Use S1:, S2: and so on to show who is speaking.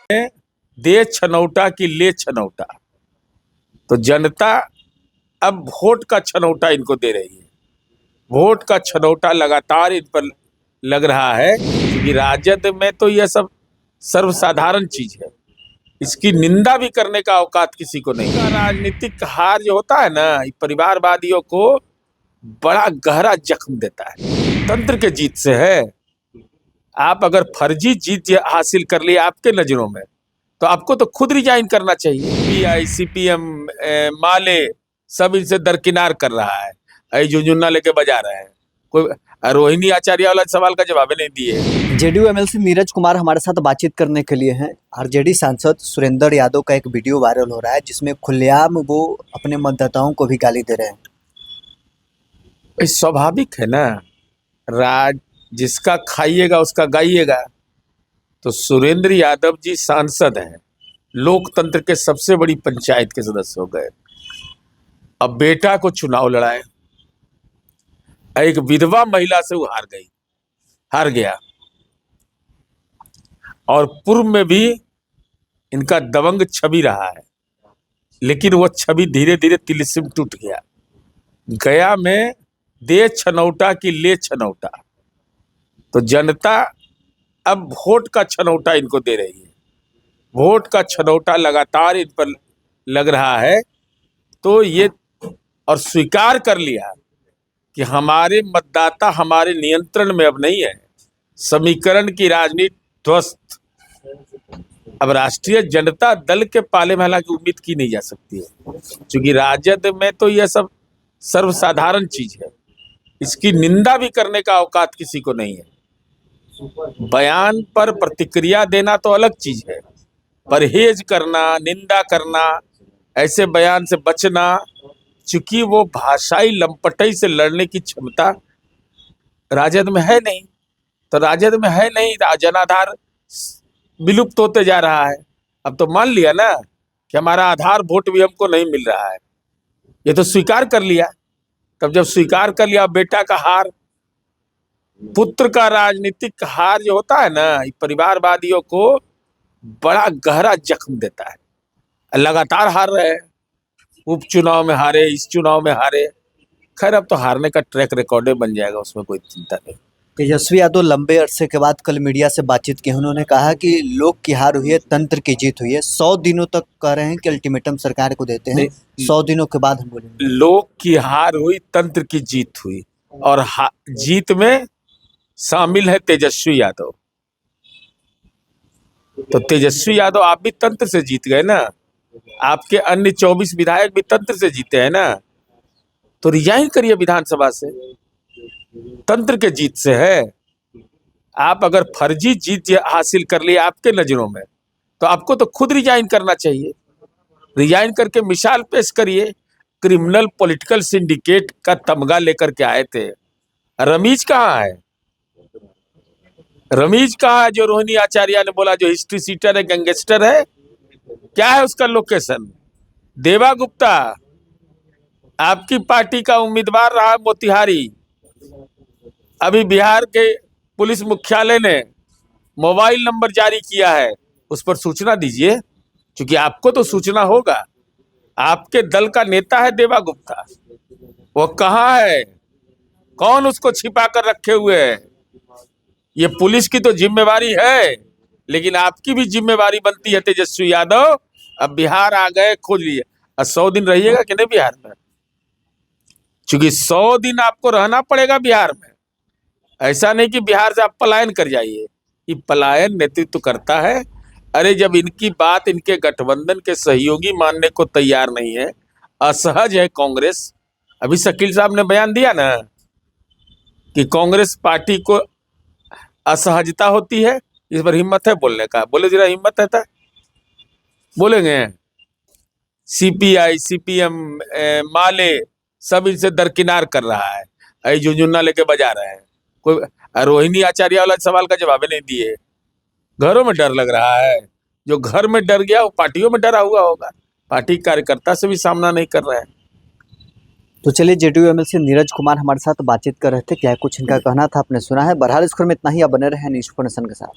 S1: दे छनौटा की ले छनौटा। तो जनता अब वोट का छनौटा इनको दे रही है। वोट का छनौटा लगातार इन पर लग रहा है कि राजद में तो यह सब सर्वसाधारण चीज है। इसकी निंदा भी करने का औकात किसी को नहीं है। राजनीतिक हार जो होता है ना, परिवारवादियों को बड़ा गहरा जख्म देता है। तंत्र के जीत से है। आप अगर फर्जी जीत हासिल कर लिया आपके नजरों में, तो आपको तो खुद रिजाइन करना चाहिए। पीआई, सीपीएम, माले सब इनसे दरकिनार कर रहा है। ऐ झुनझुना लेके बजा रहे हैं। कोई रोहिणी आचार्य वाला सवाल का जवाब नहीं दिए।
S2: जेडीयू एमएलसी नीरज कुमार हमारे साथ बातचीत करने के लिए हैं। आरजेडी सांसद सुरेंद्र यादव का एक वीडियो वायरल हो रहा है जिसमें खुलेआम वो अपने मतदाताओं को भी गाली दे रहे हैं।
S1: स्वाभाविक है ना, राज जिसका खाइएगा उसका गाइएगा। तो सुरेंद्र यादव जी सांसद हैं, लोकतंत्र के सबसे बड़ी पंचायत के सदस्य हो गए। अब बेटा को चुनाव लड़ाए, एक विधवा महिला से वो हार गया। और पूर्व में भी इनका दबंग छवि रहा है, लेकिन वो छवि धीरे धीरे तिलिस्म टूट गया। गया में दे छनौटा की ले छनौटा। तो जनता अब वोट का छनौटा इनको दे रही है। वोट का छनौटा लगातार इन पर लग रहा है। तो ये और स्वीकार कर लिया कि हमारे मतदाता हमारे नियंत्रण में अब नहीं है। समीकरण की राजनीति ध्वस्त। अब राष्ट्रीय जनता दल के पाले में हालांकि उम्मीद की नहीं जा सकती है, क्योंकि राजद में तो यह सब सर्वसाधारण चीज है। इसकी निंदा भी करने का औकात किसी को नहीं है। बयान पर प्रतिक्रिया देना तो अलग चीज है, परहेज करना, निंदा करना, ऐसे बयान से बचना, चूंकि वो भाषाई लंपटई से लड़ने की क्षमता राजद में है नहीं। तो राजद में है नहीं, जनाधार विलुप्त होते जा रहा है। अब तो मान लिया ना कि हमारा आधार वोट भी हमको नहीं मिल रहा है, ये तो स्वीकार कर लिया। तब जब स्वीकार कर लिया, बेटा का हार, पुत्र का राजनीतिक हार जो होता है ना, परिवारवादियों को बड़ा गहरा जख्म देता है। लगातार हार रहे हैं, उपचुनाव में हारे, इस चुनाव में हारे। खैर अब तो हारने का ट्रैक रिकॉर्ड बन जाएगा, उसमें कोई चिंता नहीं।
S2: तेजस्वी यादव लंबे अरसे के बाद कल मीडिया से बातचीत की। उन्होंने कहा कि लोग की हार हुई है, तंत्र की जीत हुई है। 100 दिनों तक कह रहे हैं कि अल्टीमेटम सरकार को देते हैं, 100 दिनों के बाद हम बोलेंगे।
S1: लोग की हार हुई, तंत्र की जीत हुई। और जीत में शामिल है तेजस्वी यादव। तो तेजस्वी यादव आप भी तंत्र से जीत गए ना, आपके अन्य 24 विधायक भी तंत्र से जीते हैं ना। तो रिजाइन करिए विधानसभा से, तंत्र के जीत से है। आप अगर फर्जी जीत हासिल कर लिया आपके नजरों में, तो आपको तो खुद रिजाइन करना चाहिए। रिजाइन करके मिसाल पेश करिए। क्रिमिनल पॉलिटिकल सिंडिकेट का तमगा लेकर के आए थे। रमीज कहाँ है? रमीज कहाँ है जो रोहिणी आचार्य ने बोला जो हिस्ट्री सीटर है, गैंगस्टर है? क्या है उसका लोकेशन? देवा गुप्ता आपकी पार्टी का उम्मीदवार रहा मोतिहारी। अभी बिहार के पुलिस मुख्यालय ने मोबाइल नंबर जारी किया है, उस पर सूचना दीजिए, क्योंकि आपको तो सूचना होगा। आपके दल का नेता है देवा गुप्ता, वो कहाँ है? कौन उसको छिपा कर रखे हुए है? ये पुलिस की तो जिम्मेवारी है, लेकिन आपकी भी जिम्मेवारी बनती है तेजस्वी यादव। अब बिहार आ गए, खोज लिए। अब 100 दिन रहिएगा कि नहीं बिहार में? क्योंकि 100 दिन आपको रहना पड़ेगा बिहार में। ऐसा नहीं कि बिहार से आप पलायन कर जाइए। ये पलायन नेतृत्व करता है। अरे जब इनकी बात इनके गठबंधन के सहयोगी मानने को तैयार नहीं है, असहज है कांग्रेस। अभी शकील साहब ने बयान दिया ना कि कांग्रेस पार्टी को असहजता होती है। इस पर हिम्मत है बोलने का? बोले जरा, हिम्मत है तो बोलेंगे। सीपीआई, सीपीएम, माले सब इनसे दरकिनार कर रहा है। ऐ झुनझुना लेके बजा रहे हैं। कोई रोहिणी आचार्य वाला सवाल का जवाब नहीं दिए। घरों में डर लग रहा है। जो घर में डर गया वो पार्टियों में डरा हुआ होगा। पार्टी कार्यकर्ता से भी सामना नहीं कर रहे हैं।
S2: तो चलिए, जेडीयू एमएलसी नीरज कुमार हमारे साथ बातचीत कर रहे थे। क्या कुछ इनका कहना था आपने सुना है। बहरहाल इस खबर में इतना ही। आप बने रहे न्यूज़ 4 नेशन के साथ।